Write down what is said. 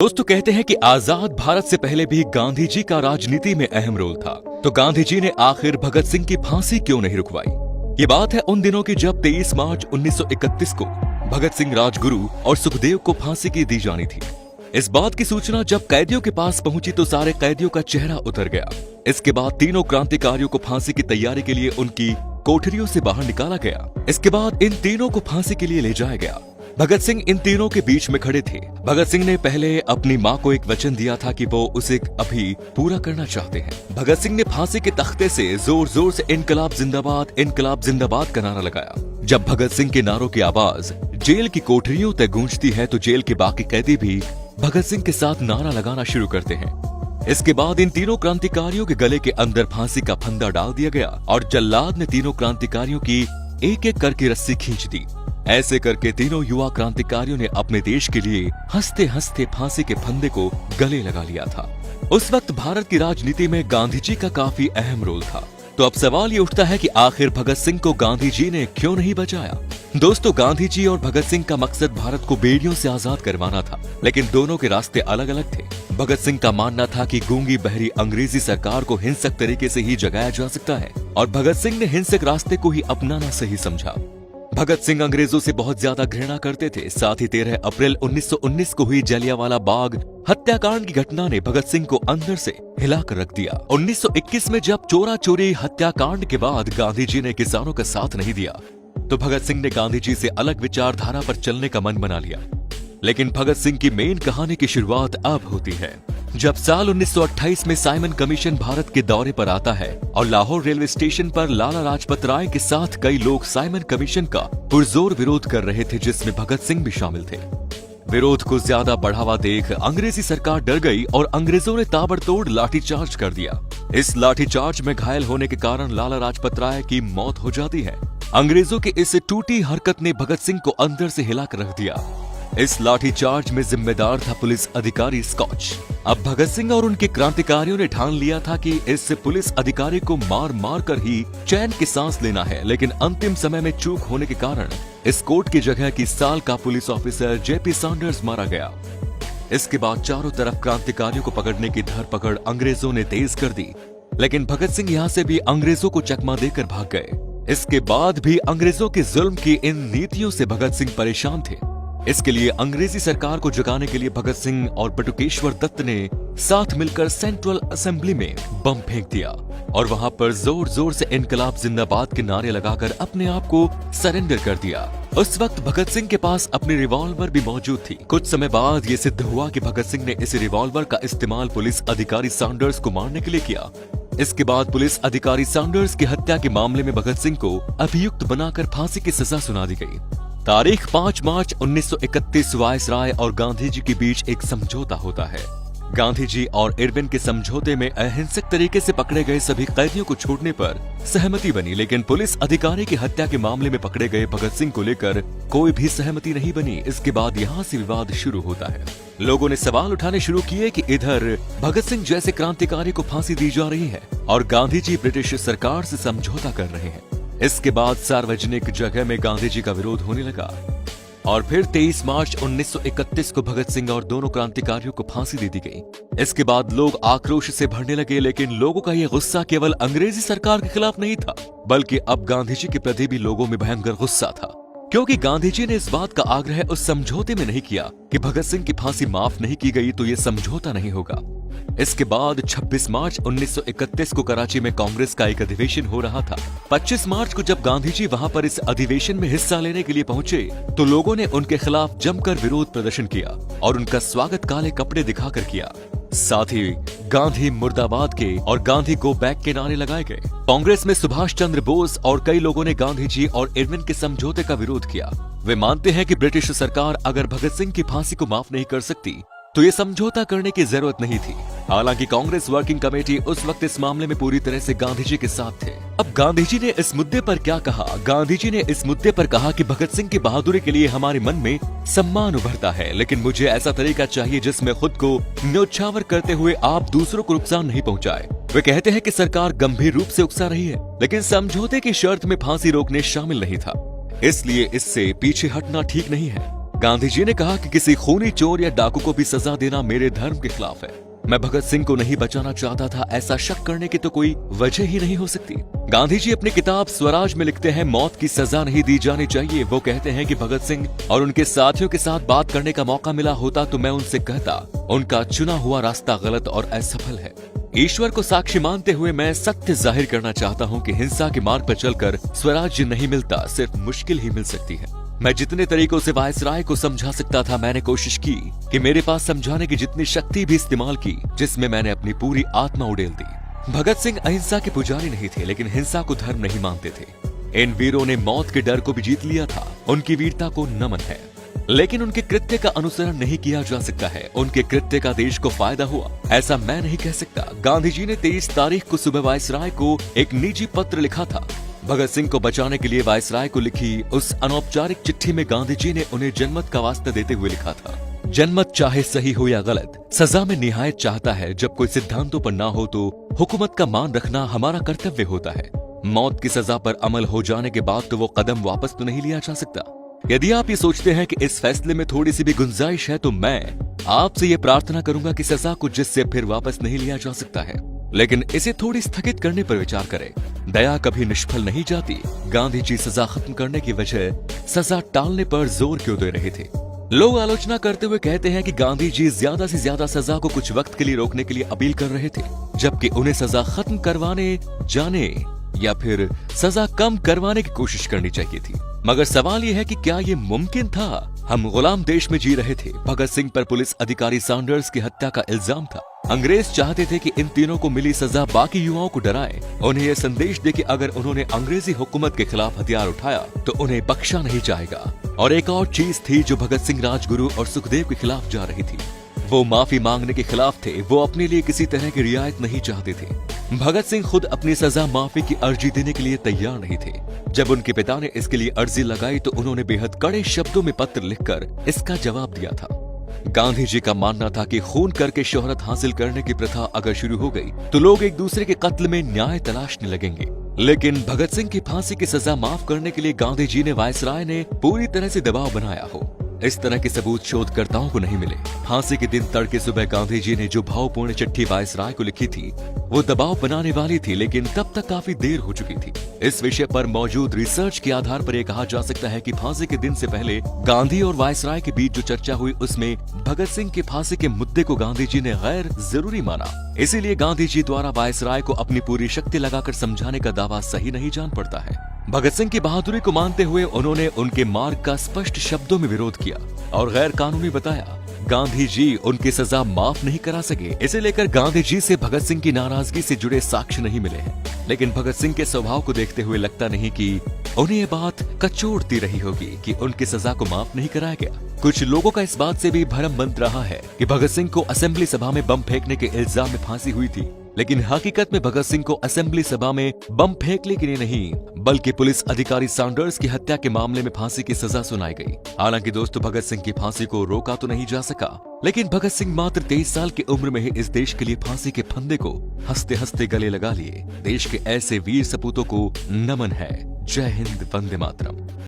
दोस्तों कहते हैं कि आजाद भारत से पहले भी गांधी जी का राजनीति में अहम रोल था। तो गांधी जी ने आखिर भगत सिंह की फांसी क्यों नहीं रुकवाई? ये बात है उन दिनों की जब 23 मार्च 1931 को भगत सिंह, राजगुरु और सुखदेव को फांसी की दी जानी थी। इस बात की सूचना जब कैदियों के पास पहुंची तो सारे कैदियों का चेहरा उतर गया। इसके बाद तीनों क्रांतिकारियों को फांसी की तैयारी के लिए उनकी कोठरियों से बाहर निकाला गया। इसके बाद इन तीनों को फांसी के लिए ले जाया गया। भगत सिंह इन तीनों के बीच में खड़े थे। भगत सिंह ने पहले अपनी मां को एक वचन दिया था कि वो उसे अभी पूरा करना चाहते हैं। भगत सिंह ने फांसी के तख्ते से जोर जोर से इनकलाब जिंदाबाद का नारा लगाया। जब भगत सिंह के नारों की आवाज जेल की कोठरियों तक गूंजती है तो जेल के बाकी कैदी भी भगत सिंह के साथ नारा लगाना शुरू करते हैं। इसके बाद इन तीनों क्रांतिकारियों के गले के अंदर फांसी का फंदा डाल दिया गया और जल्लाद ने तीनों क्रांतिकारियों की एक एक करके रस्सी खींच दी। ऐसे करके तीनों युवा क्रांतिकारियों ने अपने देश के लिए हंसते हंसते फांसी के फंदे को गले लगा लिया था। उस वक्त भारत की राजनीति में गांधी जी का काफी अहम रोल था। तो अब सवाल ये उठता है कि आखिर भगत सिंह को गांधी जी ने क्यों नहीं बचाया? दोस्तों, गांधी जी और भगत सिंह का मकसद भारत को बेड़ियों से आजाद करवाना था, लेकिन दोनों के रास्ते अलग अलग थे। भगत सिंह का मानना था कि गूंगी बहरी अंग्रेजी सरकार को हिंसक तरीके से ही जगाया जा सकता है और भगत सिंह ने हिंसक रास्ते को ही अपनाना सही समझा। भगत सिंह अंग्रेजों से बहुत ज्यादा घृणा करते थे। साथ ही 13 अप्रैल 1919 को हुई जलियांवाला बाग हत्याकांड की घटना ने भगत सिंह को अंदर से हिलाकर रख दिया। 1921 में जब चोरा चोरी हत्याकांड के बाद गांधी जी ने किसानों का साथ नहीं दिया तो भगत सिंह ने गांधी जी से अलग विचारधारा पर चलने का मन बना लिया। लेकिन भगत सिंह की मेन कहानी की शुरुआत अब होती है जब साल 1928 में साइमन कमीशन भारत के दौरे पर आता है और लाहौर रेलवे स्टेशन पर लाला लाजपत राय के साथ कई लोग साइमन कमीशन का पुरजोर विरोध कर रहे थे, जिसमें भगत सिंह भी शामिल थे। विरोध को ज्यादा बढ़ावा देख अंग्रेजी सरकार डर गई और अंग्रेजों ने ताबड़तोड़ लाठीचार्ज कर दिया। इस लाठीचार्ज में घायल होने के कारण लाला लाजपत राय की मौत हो जाती है। अंग्रेजों की इस टूटी हरकत ने भगत सिंह को अंदर से हिलाकर रख दिया। इस लाठीचार्ज में जिम्मेदार था पुलिस अधिकारी स्कॉच। अब भगत सिंह और उनके क्रांतिकारियों ने ठान लिया था कि इस पुलिस अधिकारी को मार मार कर ही चैन की सांस लेना है, लेकिन अंतिम समय में चूक होने के कारण इस कोर्ट की जगह की साल का पुलिस ऑफिसर जेपी सैंडर्स मारा गया। इसके बाद चारों तरफ क्रांतिकारियों को पकड़ने की धरपकड़ अंग्रेजों ने तेज कर दी, लेकिन भगत सिंह यहाँ से भी अंग्रेजों को चकमा देकर भाग गए। इसके बाद भी अंग्रेजों के जुल्म की इन नीतियों से भगत सिंह परेशान थे। इसके लिए अंग्रेजी सरकार को जगाने के लिए भगत सिंह और बटुकेश्वर दत्त ने साथ मिलकर सेंट्रल असेंबली में बम फेंक दिया और वहां पर जोर जोर से इनकलाब जिंदाबाद के नारे लगाकर अपने आप को सरेंडर कर दिया। उस वक्त भगत सिंह के पास अपनी रिवॉल्वर भी मौजूद थी। कुछ समय बाद ये सिद्ध हुआ कि भगत सिंह ने इस रिवॉल्वर का इस्तेमाल पुलिस अधिकारी सैंडर्स को मारने के लिए किया। इसके बाद पुलिस अधिकारी सैंडर्स की हत्या के मामले में भगत सिंह को अभियुक्त बनाकर फांसी की सजा सुना दी गई। तारीख 5 मार्च 1931 वायसराय और गांधी जी के बीच एक समझौता होता है। गांधी जी और इरविन के समझौते में अहिंसक तरीके से पकड़े गए सभी कैदियों को छोड़ने पर सहमति बनी, लेकिन पुलिस अधिकारी की हत्या के मामले में पकड़े गए भगत सिंह को लेकर कोई भी सहमति नहीं बनी। इसके बाद यहाँ से विवाद शुरू होता है। लोगों ने सवाल उठाने शुरू किए कि इधर भगत सिंह जैसे क्रांतिकारी को फांसी दी जा रही है और गांधी जी ब्रिटिश सरकार से समझौता कर रहे हैं। इसके बाद सार्वजनिक जगह में गांधी जी का विरोध होने लगा और फिर 23 मार्च 1931 को भगत सिंह और दोनों क्रांतिकारियों को फांसी दे दी गई। इसके बाद लोग आक्रोश से भरने लगे, लेकिन लोगों का यह गुस्सा केवल अंग्रेजी सरकार के खिलाफ नहीं था, बल्कि अब गांधी जी के प्रति भी लोगों में भयंकर गुस्सा था, क्योंकि गांधी जी ने इस बात का आग्रह उस समझौते में नहीं किया कि भगत सिंह की फांसी माफ नहीं की गई तो ये समझौता नहीं होगा। इसके बाद 26 मार्च 1931 को कराची में कांग्रेस का एक अधिवेशन हो रहा था। 25 मार्च को जब गांधी जी वहां पर इस अधिवेशन में हिस्सा लेने के लिए पहुंचे तो लोगों ने उनके खिलाफ जमकर विरोध प्रदर्शन किया और उनका स्वागत काले कपड़े दिखाकर किया। साथ ही गांधी मुर्दाबाद के और गांधी गो बैक के नारे लगाए गए। कांग्रेस में सुभाष चंद्र बोस और कई लोगों ने गांधी जी और इरविन के समझौते का विरोध किया। वे मानते हैं कि ब्रिटिश सरकार अगर भगत सिंह की फांसी को माफ नहीं कर सकती तो ये समझौता करने की जरूरत नहीं थी। हालांकि कांग्रेस वर्किंग कमेटी उस वक्त इस मामले में पूरी तरह से गांधी जी के साथ थे। अब गांधी जी ने इस मुद्दे पर क्या कहा? गांधी जी ने इस मुद्दे पर कहा कि भगत सिंह की बहादुरी के लिए हमारे मन में सम्मान उभरता है, लेकिन मुझे ऐसा तरीका चाहिए जिसमें खुद को न्योछावर करते हुए आप दूसरों को नुकसान नहीं पहुंचाए। वे कहते हैं कि सरकार गंभीर रूप से उकसा रही है, लेकिन समझौते की शर्त में फांसी रोकने शामिल नहीं था, इसलिए इससे पीछे हटना ठीक नहीं है। गांधी जी ने कहा कि किसी खूनी चोर या डाकू को भी सजा देना मेरे धर्म के खिलाफ है। मैं भगत सिंह को नहीं बचाना चाहता था, ऐसा शक करने की तो कोई वजह ही नहीं हो सकती। गांधी जी अपनी किताब स्वराज में लिखते हैं, मौत की सजा नहीं दी जानी चाहिए। वो कहते हैं कि भगत सिंह और उनके साथियों के साथ बात करने का मौका मिला होता तो मैं उनसे कहता, उनका चुना हुआ रास्ता गलत और असफल है। ईश्वर को साक्षी मानते हुए मैं सत्य जाहिर करना चाहता हूँ कि हिंसा के मार्ग पर चलकर स्वराज्य नहीं मिलता, सिर्फ मुश्किल ही मिल सकती है। मैं जितने तरीकों से वायसराय को समझा सकता था मैंने कोशिश की कि मेरे पास समझाने की जितनी शक्ति भी इस्तेमाल की, जिसमें मैंने अपनी पूरी आत्मा उड़ेल दी। भगत सिंह अहिंसा के पुजारी नहीं थे, लेकिन हिंसा को धर्म नहीं मानते थे। इन वीरों ने मौत के डर को भी जीत लिया था। उनकी वीरता को नमन है, लेकिन उनके कृत्य का अनुसरण नहीं किया जा सकता है। उनके कृत्य का देश को फायदा हुआ, ऐसा मैं नहीं कह सकता। गांधी जी ने 23 तारीख को सुबह वायसराय को एक निजी पत्र लिखा था। भगत सिंह को बचाने के लिए वायसराय को लिखी उस अनौपचारिक चिट्ठी में गांधी जी ने उन्हें जनमत का वास्ता देते हुए लिखा था, जनमत चाहे सही हो या गलत, सजा में निहायत चाहता है। जब कोई सिद्धांतों पर ना हो तो हुकूमत का मान रखना हमारा कर्तव्य होता है। मौत की सजा पर अमल हो जाने के बाद तो वो कदम वापस तो नहीं लिया जा सकता। यदि आप ये सोचते हैं कि इस फैसले में थोड़ी सी भी गुंजाइश है तो मैं आपसे ये प्रार्थना करूंगा कि सजा को जिससे फिर वापस नहीं लिया जा सकता है, लेकिन इसे थोड़ी स्थगित करने पर विचार करें। दया कभी निष्फल नहीं जाती। गांधी जी सजा खत्म करने की वजह सजा टालने पर जोर क्यों दे रहे थे? लोग आलोचना करते हुए कहते हैं कि गांधी जी ज्यादा से ज्यादा सजा को कुछ वक्त के लिए रोकने के लिए अपील कर रहे थे, जबकि उन्हें सजा खत्म करवाने जाने या फिर सजा कम करवाने की कोशिश करनी चाहिए थी। मगर सवाल यह है कि क्या ये मुमकिन था? हम गुलाम देश में जी रहे थे। भगत सिंह पर पुलिस अधिकारी सैंडर्स की हत्या का इल्जाम था। अंग्रेज चाहते थे कि इन तीनों को मिली सजा बाकी युवाओं को डराए, उन्हें यह संदेश दे कि अगर उन्होंने अंग्रेजी हुकूमत के खिलाफ हथियार उठाया तो उन्हें बख्शा नहीं जाएगा। और एक और चीज थी जो भगत सिंह, राजगुरु और सुखदेव के खिलाफ जा रही थी। वो माफी मांगने के खिलाफ थे। वो अपने लिए किसी तरह की रियायत नहीं चाहते थे। भगत सिंह खुद अपनी सजा माफी की अर्जी देने के लिए तैयार नहीं थे। जब उनके पिता ने इसके लिए अर्जी लगाई तो उन्होंने बेहद कड़े शब्दों में पत्र लिखकर इसका जवाब दिया था। गांधी जी का मानना था कि खून करके शोहरत हासिल करने की प्रथा अगर शुरू हो गई तो लोग एक दूसरे के कत्ल में न्याय तलाशने लगेंगे। लेकिन भगत सिंह की फांसी की सजा माफ करने के लिए गांधी जी ने वायसराय ने पूरी तरह से दबाव बनाया हो, इस तरह के सबूत शोधकर्ताओं को नहीं मिले। फांसी के दिन तड़के सुबह गांधी जी ने जो भावपूर्ण चिट्ठी वायसराय को लिखी थी वो दबाव बनाने वाली थी, लेकिन तब तक काफी देर हो चुकी थी। इस विषय पर मौजूद रिसर्च के आधार पर यह कहा जा सकता है कि फांसी के दिन से पहले गांधी और वायसराय के बीच जो चर्चा हुई उसमें भगत सिंह की फांसी के मुद्दे को गांधी जी ने गैर जरूरी माना। इसीलिए गांधी जी द्वारा वायसराय को अपनी पूरी शक्ति लगाकर समझाने का दावा सही नहीं जान पड़ता है। भगत सिंह की बहादुरी को मानते हुए उन्होंने उनके मार्ग का स्पष्ट शब्दों में विरोध किया और गैर कानूनी बताया। गांधी जी उनकी सजा माफ नहीं करा सके। इसे लेकर गांधी जी से भगत सिंह की नाराजगी से जुड़े साक्ष्य नहीं मिले हैं, लेकिन भगत सिंह के स्वभाव को देखते हुए लगता नहीं कि उन्हें ये बात कचोटती रही होगी कि उनकी सजा को माफ नहीं कराया गया। कुछ लोगों का इस बात से भी भ्रम बन रहा है कि भगत सिंह को असेंबली सभा में बम फेंकने के इल्जाम में फांसी हुई थी, लेकिन हकीकत में भगत सिंह को असेंबली सभा में बम फेंकने के लिए नहीं बल्कि पुलिस अधिकारी सैंडर्स की हत्या के मामले में फांसी की सजा सुनाई गई। हालांकि दोस्तों, भगत सिंह की फांसी को रोका तो नहीं जा सका, लेकिन भगत सिंह मात्र 23 साल की उम्र में ही इस देश के लिए फांसी के फंदे को हंसते हंसते गले लगा लिए। देश के ऐसे वीर सपूतों को नमन है। जय हिंद, वंदे मातरम।